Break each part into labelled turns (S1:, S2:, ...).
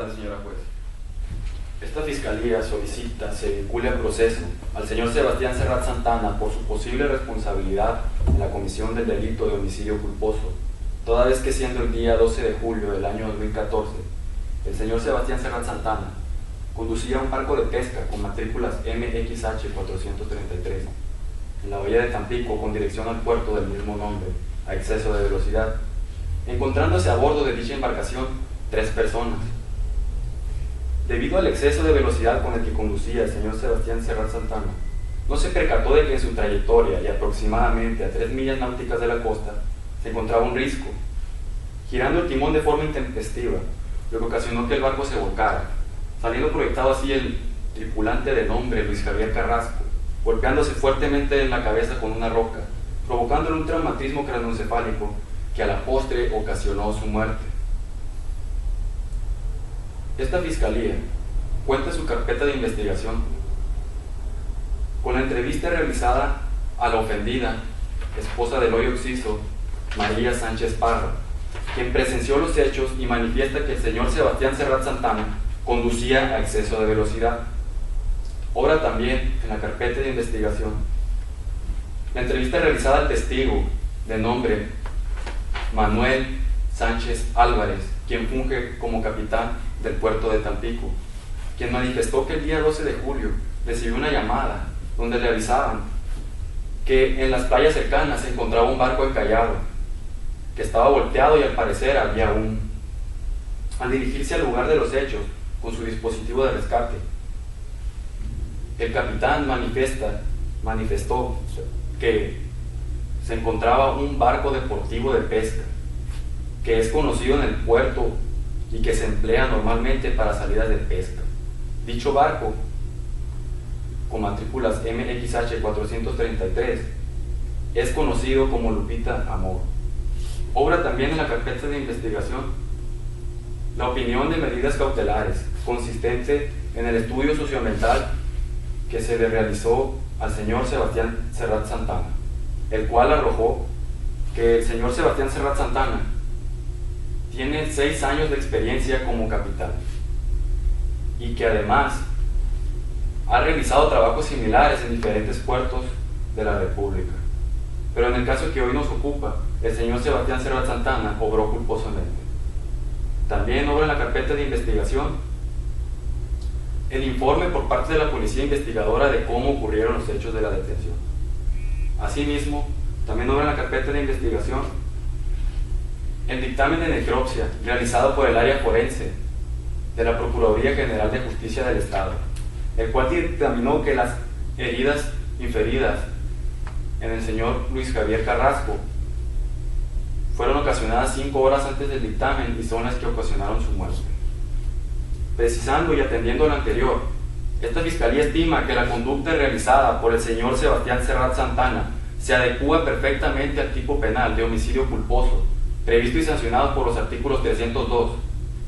S1: tardes, señora juez. Esta fiscalía solicita se vincule a proceso al señor Sebastián Serrat Santana por su posible responsabilidad en la comisión del delito de homicidio culposo, toda vez que siendo el día 12 de julio del año 2014, el señor Sebastián Serrat Santana conducía un barco de pesca con matrículas MXH 433 en la bahía de Tampico con dirección al puerto del mismo nombre, a exceso de velocidad, encontrándose a bordo de dicha embarcación 3 personas. Debido al exceso de velocidad con el que conducía el señor Sebastián Serrat Santana, no se percató de que en su trayectoria y aproximadamente a 3 millas náuticas de la costa se encontraba un risco, girando el timón de forma intempestiva, lo que ocasionó que el barco se volcara, saliendo proyectado así el tripulante de nombre Luis Javier Carrasco, golpeándose fuertemente en la cabeza con una roca, provocándole un traumatismo craneoencefálico que a la postre ocasionó su muerte. Esta fiscalía cuenta su carpeta de investigación con la entrevista realizada a la ofendida, esposa del hoy occiso, María Sánchez Parra, quien presenció los hechos y manifiesta que el señor Sebastián Serrat Santana conducía a exceso de velocidad. Obra también en la carpeta de investigación la entrevista realizada al testigo de nombre Manuel Sánchez Álvarez, quien funge como capitán del puerto de Tampico, quien manifestó que el día 12 de julio recibió una llamada donde le avisaban que en las playas cercanas se encontraba un barco encallado, que estaba volteado y al parecer había humo. Al dirigirse al lugar de los hechos con su dispositivo de rescate, el capitán manifestó que se encontraba un barco deportivo de pesca que es conocido en el puerto y que se emplea normalmente para salidas de pesca. Dicho barco, con matrículas MXH 433, es conocido como Lupita Amor. Obra también en la carpeta de investigación la opinión de medidas cautelares, consistente en el estudio socioambiental que se le realizó al señor Sebastián Serrat Santana, el cual arrojó que el señor Sebastián Serrat Santana tiene 6 años de experiencia como capitán y que además ha realizado trabajos similares en diferentes puertos de la República. Pero en el caso que hoy nos ocupa, el señor Sebastián Serrat Santana obró culposamente. También obra en la carpeta de investigación el informe por parte de la policía investigadora de cómo ocurrieron los hechos de la detención. Asimismo, también obra en la carpeta de investigación el dictamen de necropsia realizado por el área forense de la Procuraduría General de Justicia del Estado, el cual dictaminó que las heridas inferidas en el señor Luis Javier Carrasco fueron ocasionadas 5 horas antes del dictamen y son las que ocasionaron su muerte. Precisando y atendiendo lo anterior, esta fiscalía estima que la conducta realizada por el señor Sebastián Serrat Santana se adecúa perfectamente al tipo penal de homicidio culposo previsto y sancionado por los artículos 302,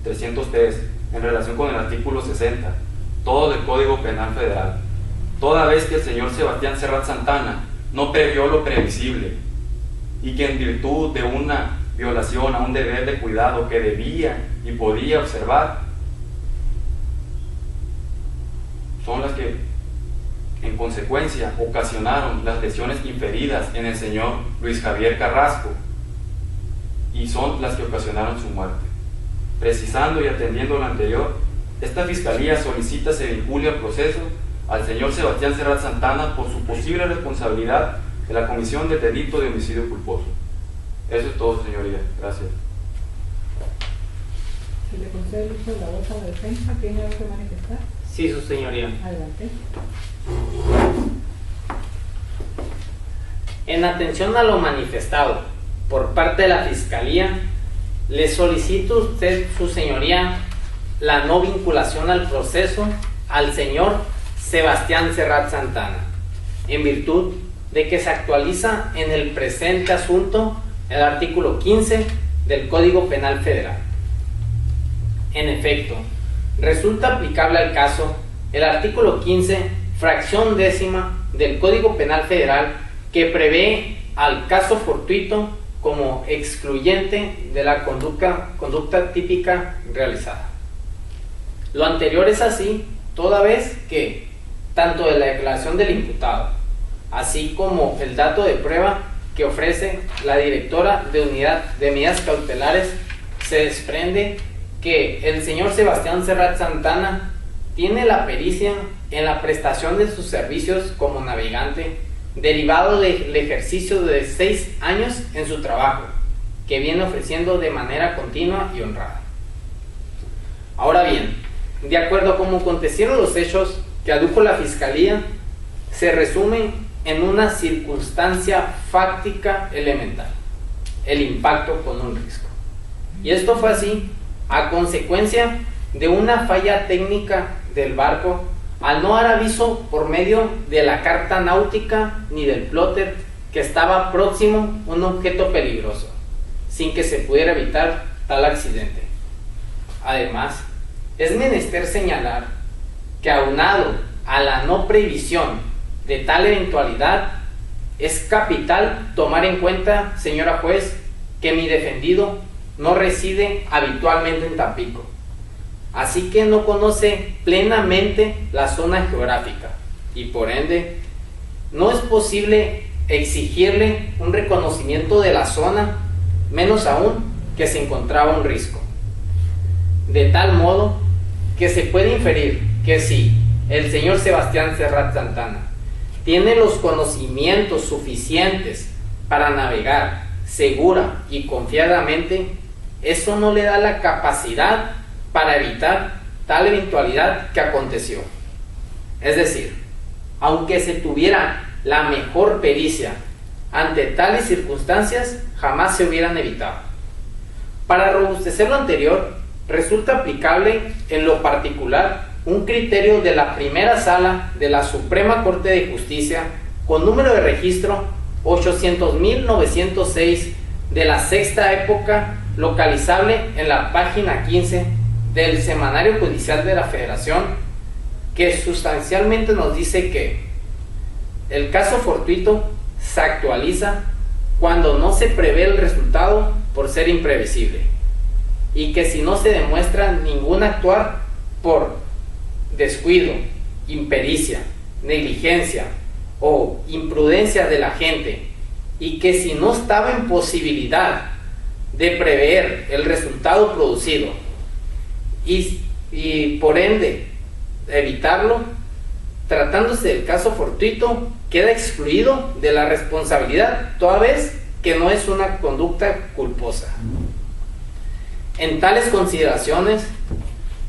S1: 303, en relación con el artículo 60, todo del Código Penal Federal, toda vez que el señor Sebastián Serrat Santana no previó lo previsible y que en virtud de una violación a un deber de cuidado que debía y podía observar, son las que en consecuencia ocasionaron las lesiones inferidas en el señor Luis Javier Carrasco y son las que ocasionaron su muerte. Precisando y atendiendo lo anterior, esta fiscalía solicita se vincule al proceso al señor Sebastián Serrat Santana por su posible responsabilidad en la comisión del delito de homicidio culposo. Eso es todo, señoría. Gracias.
S2: Se le concede el uso de la voz a la defensa. ¿Tiene algo que manifestar?
S3: Sí, su señoría.
S2: Adelante.
S3: En atención a lo manifestado por parte de la Fiscalía, le solicito a usted, su señoría, la no vinculación al proceso al señor Sebastián Serrat Santana, en virtud de que se actualiza en el presente asunto el artículo 15 del Código Penal Federal. En efecto, resulta aplicable al caso el artículo 15, fracción 10ª del Código Penal Federal, que prevé al caso fortuito como excluyente de la conducta típica realizada. Lo anterior es así, toda vez que tanto de la declaración del imputado, así como el dato de prueba que ofrece la directora de unidad de medidas cautelares, se desprende que el señor Sebastián Serrat Santana tiene la pericia en la prestación de sus servicios como navegante, derivado del ejercicio de 6 años en su trabajo, que viene ofreciendo de manera continua y honrada. Ahora bien, de acuerdo a cómo acontecieron los hechos que adujo la Fiscalía, se resumen en una circunstancia fáctica elemental: el impacto con un risco. Y esto fue así a consecuencia de una falla técnica del barco al no dar aviso por medio de la carta náutica ni del plotter que estaba próximo a un objeto peligroso, sin que se pudiera evitar tal accidente. Además, es menester señalar que aunado a la no previsión de tal eventualidad, es capital tomar en cuenta, señora juez, que mi defendido no reside habitualmente en Tampico, así que no conoce plenamente la zona geográfica y por ende no es posible exigirle un reconocimiento de la zona, menos aún que se encontraba un risco. De tal modo que se puede inferir que si el señor Sebastián Serrat Santana tiene los conocimientos suficientes para navegar segura y confiadamente, eso no le da la capacidad para evitar tal eventualidad que aconteció. Es decir, aunque se tuviera la mejor pericia, ante tales circunstancias jamás se hubieran evitado. Para robustecer lo anterior, resulta aplicable en lo particular un criterio de la primera sala de la Suprema Corte de Justicia con número de registro 800.906 de la sexta época, localizable en la página 15 del Semanario Judicial de la Federación, que sustancialmente nos dice que el caso fortuito se actualiza cuando no se prevé el resultado por ser imprevisible, y que si no se demuestra ningún actuar por descuido, impericia, negligencia o imprudencia del agente, y que si no estaba en posibilidad de prever el resultado producido y por ende evitarlo, tratándose del caso fortuito, queda excluido de la responsabilidad, toda vez que no es una conducta culposa. En tales consideraciones,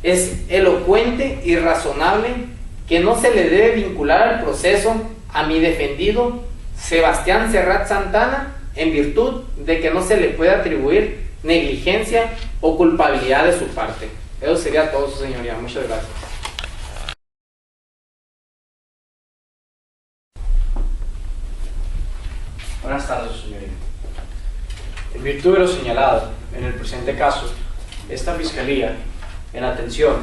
S3: es elocuente y razonable que no se le debe vincular al proceso a mi defendido Sebastián Serrat Santana, en virtud de que no se le puede atribuir negligencia o culpabilidad de su parte. Eso sería todo, su señoría. Muchas gracias.
S4: Buenas tardes, su señoría. En virtud de lo señalado en el presente caso, esta Fiscalía, en atención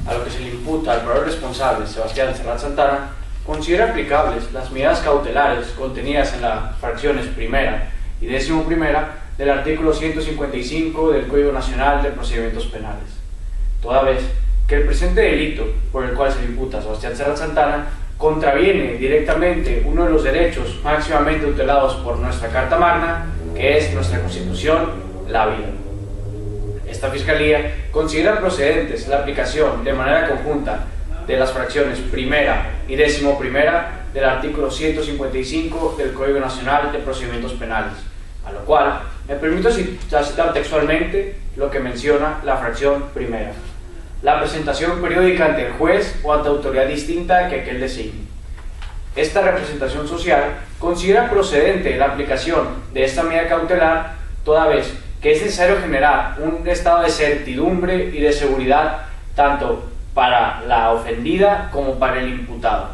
S4: a lo que se le imputa al probable responsable, Sebastián Serrat Santana, considera aplicables las medidas cautelares contenidas en las fracciones primera y 11ª del artículo 155 del Código Nacional de Procedimientos Penales, toda vez que el presente delito por el cual se le imputa a Sebastián Serrat Santana contraviene directamente uno de los derechos máximamente tutelados por nuestra Carta Magna, que es nuestra Constitución, la vida. Esta Fiscalía considera procedentes la aplicación de manera conjunta de las fracciones primera y 11ª del artículo 155 del Código Nacional de Procedimientos Penales, a lo cual me permito citar textualmente lo que menciona la fracción primera: la presentación periódica ante el juez o ante autoridad distinta que aquel designe. Esta representación social considera procedente la aplicación de esta medida cautelar, toda vez que es necesario generar un estado de certidumbre y de seguridad tanto para la ofendida como para el imputado.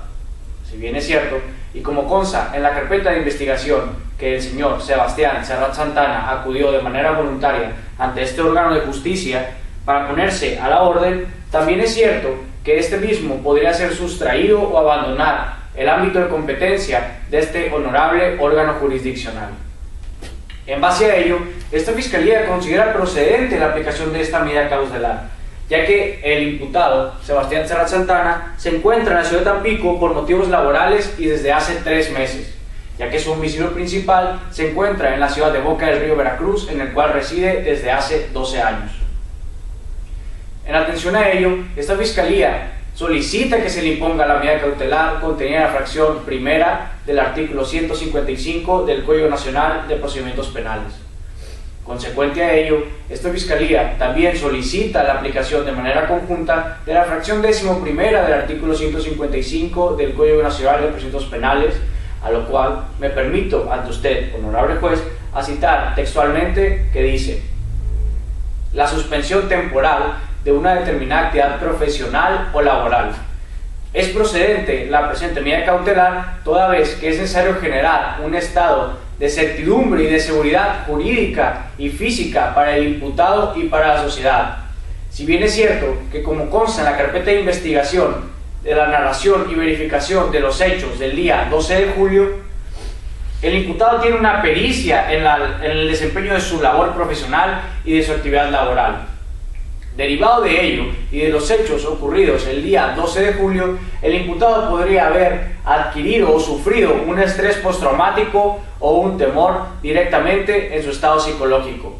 S4: Si bien es cierto, y como consta en la carpeta de investigación, que el señor Sebastián Serrat Santana acudió de manera voluntaria ante este órgano de justicia para ponerse a la orden, también es cierto que este mismo podría ser sustraído o abandonar el ámbito de competencia de este honorable órgano jurisdiccional. En base a ello, esta Fiscalía considera procedente la aplicación de esta medida cautelar, ya que el imputado, Sebastián Serra Santana, se encuentra en la ciudad de Tampico por motivos laborales y desde hace 3 meses, ya que su domicilio principal se encuentra en la ciudad de Boca del Río, Veracruz, en el cual reside desde hace 12 años. En atención a ello, esta Fiscalía solicita que se le imponga la medida cautelar contenida en la fracción primera del artículo 155 del Código Nacional de Procedimientos Penales. Consecuente a ello, esta Fiscalía también solicita la aplicación de manera conjunta de la fracción 11ª del artículo 155 del Código Nacional de Procedimientos Penales, a lo cual me permito ante usted, honorable juez, a citar textualmente que dice: la suspensión temporal de una determinada actividad profesional o laboral. Es procedente la presente medida cautelar toda vez que es necesario generar un estado de certidumbre y de seguridad jurídica y física para el imputado y para la sociedad. Si bien es cierto que, como consta en la carpeta de investigación de la narración y verificación de los hechos del día 12 de julio, el imputado tiene una pericia en el desempeño de su labor profesional y de su actividad laboral. Derivado de ello y de los hechos ocurridos el día 12 de julio, el imputado podría haber adquirido o sufrido un estrés postraumático o un temor directamente en su estado psicológico.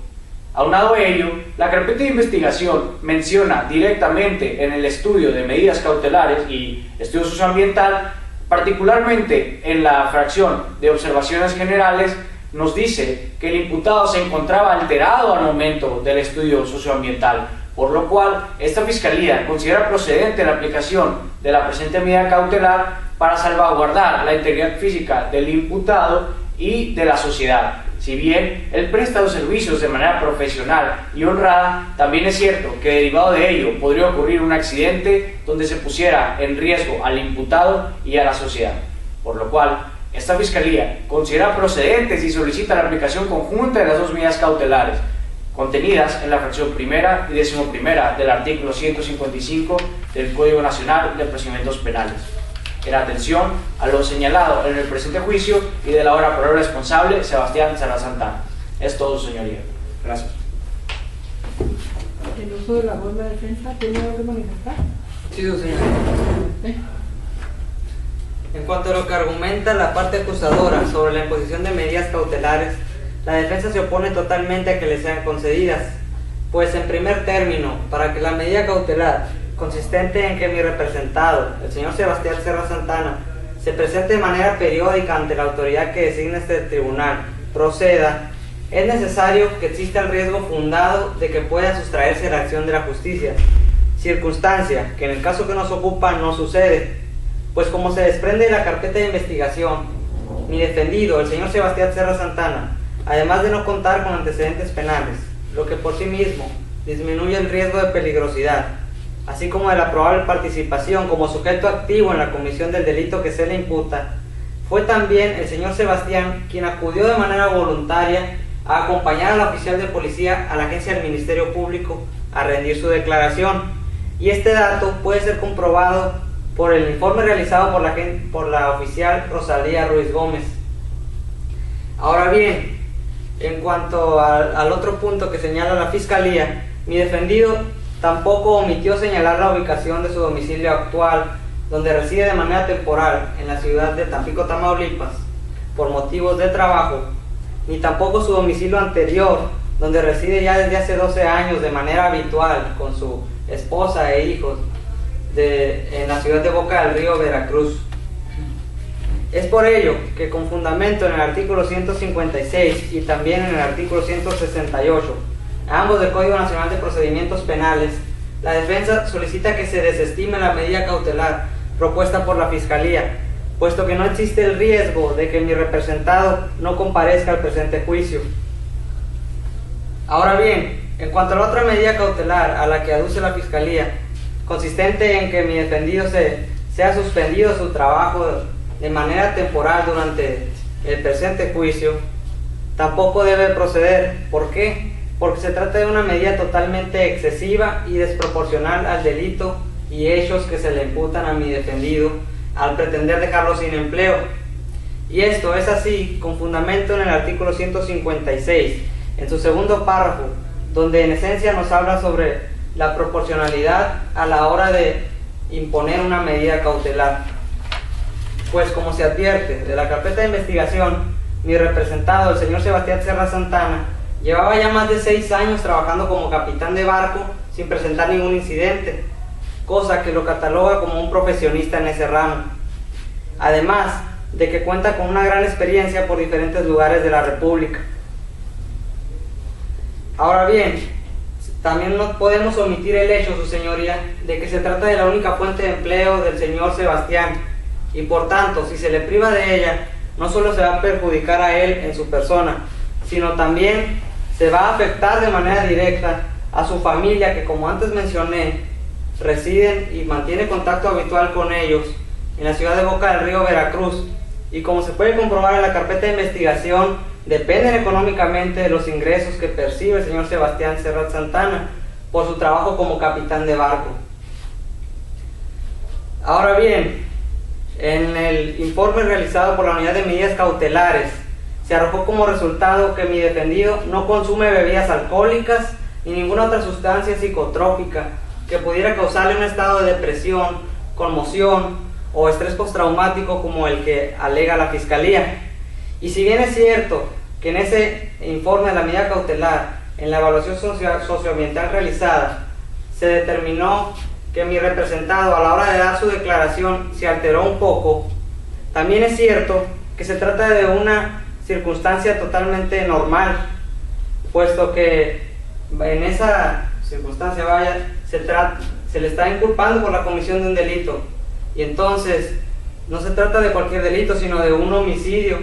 S4: Aunado a ello, la carpeta de investigación menciona directamente en el estudio de medidas cautelares y estudio socioambiental, particularmente en la fracción de observaciones generales, nos dice que el imputado se encontraba alterado al momento del estudio socioambiental, por lo cual esta Fiscalía considera procedente la aplicación de la presente medida cautelar para salvaguardar la integridad física del imputado y de la sociedad. Si bien él presta los servicios de manera profesional y honrada, también es cierto que derivado de ello podría ocurrir un accidente donde se pusiera en riesgo al imputado y a la sociedad, por lo cual esta Fiscalía considera procedentes y solicita la aplicación conjunta de las dos medidas cautelares contenidas en la fracción primera y 11ª del artículo 155 del Código Nacional de Procedimientos Penales. En atención a lo señalado en el presente juicio y de la hora por hora responsable, Sebastián Serra Santana. Es todo, señoría. Gracias.
S2: El uso de la voz de la defensa, ¿tiene algo que manifestar?
S5: Sí, su señoría. En cuanto a lo que argumenta la parte acusadora sobre la imposición de medidas cautelares, la defensa se opone totalmente a que le sean concedidas, pues en primer término, para que la medida cautelar, consistente en que mi representado, el señor Sebastián Serra Santana, se presente de manera periódica ante la autoridad que designa este tribunal, proceda, es necesario que exista el riesgo fundado de que pueda sustraerse de la acción de la justicia, circunstancia que en el caso que nos ocupa no sucede, pues como se desprende de la carpeta de investigación, mi defendido, el señor Sebastián Serra Santana, además de no contar con antecedentes penales, lo que por sí mismo disminuye el riesgo de peligrosidad, así como de la probable participación como sujeto activo en la comisión del delito que se le imputa, fue también el señor Sebastián quien acudió de manera voluntaria a acompañar al oficial de policía a la agencia del Ministerio Público a rendir su declaración, y este dato puede ser comprobado por el informe realizado por la oficial Rosalía Ruiz Gómez. Ahora bien, en cuanto al otro punto que señala la Fiscalía, mi defendido tampoco omitió señalar la ubicación de su domicilio actual, donde reside de manera temporal en la ciudad de Tampico, Tamaulipas, por motivos de trabajo, ni tampoco su domicilio anterior, donde reside ya desde hace 12 años de manera habitual con su esposa e hijos en la ciudad de Boca del Río, Veracruz. Es por ello que con fundamento en el artículo 156 y también en el artículo 168, ambos del Código Nacional de Procedimientos Penales, la defensa solicita que se desestime la medida cautelar propuesta por la Fiscalía, puesto que no existe el riesgo de que mi representado no comparezca al presente juicio. Ahora bien, en cuanto a la otra medida cautelar a la que aduce la Fiscalía, consistente en que mi defendido sea suspendido su trabajo de manera temporal durante el presente juicio, tampoco debe proceder. ¿Por qué? Porque se trata de una medida totalmente excesiva y desproporcional al delito y hechos que se le imputan a mi defendido al pretender dejarlo sin empleo. Y esto es así con fundamento en el artículo 156, en su segundo párrafo, donde en esencia nos habla sobre la proporcionalidad a la hora de imponer una medida cautelar. Pues como se advierte de la carpeta de investigación, mi representado, el señor Sebastián Serra Santana, llevaba ya más de 6 años trabajando como capitán de barco sin presentar ningún incidente, cosa que lo cataloga como un profesionista en ese ramo. Además de que cuenta con una gran experiencia por diferentes lugares de la República. Ahora bien, también no podemos omitir el hecho, su señoría, de que se trata de la única fuente de empleo del señor Sebastián, y por tanto, si se le priva de ella, no solo se va a perjudicar a él en su persona, sino también se va a afectar de manera directa a su familia, que como antes mencioné, residen y mantiene contacto habitual con ellos en la ciudad de Boca del Río, Veracruz, y como se puede comprobar en la carpeta de investigación, dependen económicamente de los ingresos que percibe el señor Sebastián Serra Santana por su trabajo como capitán de barco. Ahora bien, en el informe realizado por la Unidad de Medidas Cautelares, se arrojó como resultado que mi defendido no consume bebidas alcohólicas ni ninguna otra sustancia psicotrópica que pudiera causarle un estado de depresión, conmoción o estrés postraumático como el que alega la Fiscalía. Y si bien es cierto que en ese informe de la medida cautelar, en la evaluación socioambiental realizada, se determinó que mi representado a la hora de dar su declaración se alteró un poco, también es cierto que se trata de una circunstancia totalmente normal, puesto que en esa circunstancia se le está inculpando por la comisión de un delito, y entonces no se trata de cualquier delito, sino de un homicidio,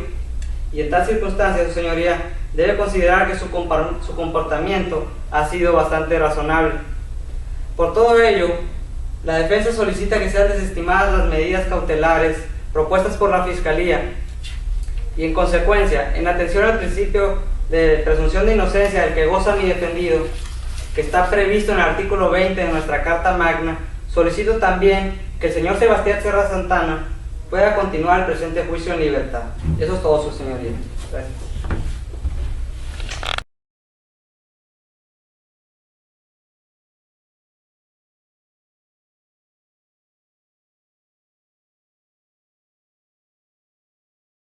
S5: y en tal circunstancia, su señoría, debe considerar que su comportamiento ha sido bastante razonable. Por todo ello, la defensa solicita que sean desestimadas las medidas cautelares propuestas por la Fiscalía, y en consecuencia, en atención al principio de presunción de inocencia del que goza mi defendido, que está previsto en el artículo 20 de nuestra Carta Magna, solicito también que el señor Sebastián Serra Santana pueda continuar el presente juicio en libertad. Eso es todo, su señoría. Gracias.